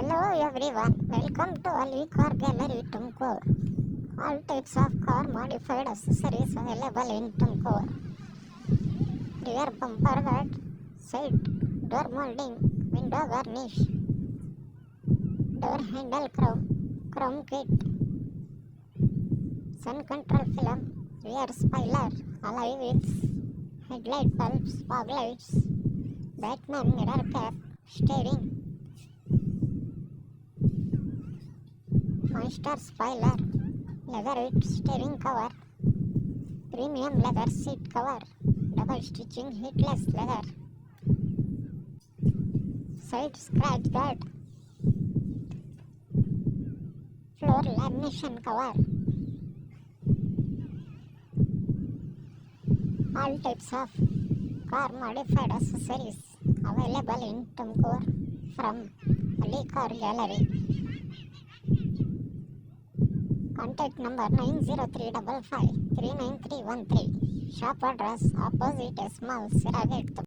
Hello everyone, welcome to Ali Car Gallery.Tumkur. All types of car modified accessories available in Tumkur. Rear bumper guard, side door molding, window varnish, door handle chrome kit, sun control film, rear spoiler, alloy wheels, headlight bulbs, fog lights, Batman mirror cap, steering, monster spoiler, leather steering cover, premium leather seat cover, double stitching heatless leather, side scratch guard, floor lamination cover. All types of car modified accessories available in Tumkur from Ali Car Gallery. Contact number 90355 39313. Shop address opposite Small Siragate.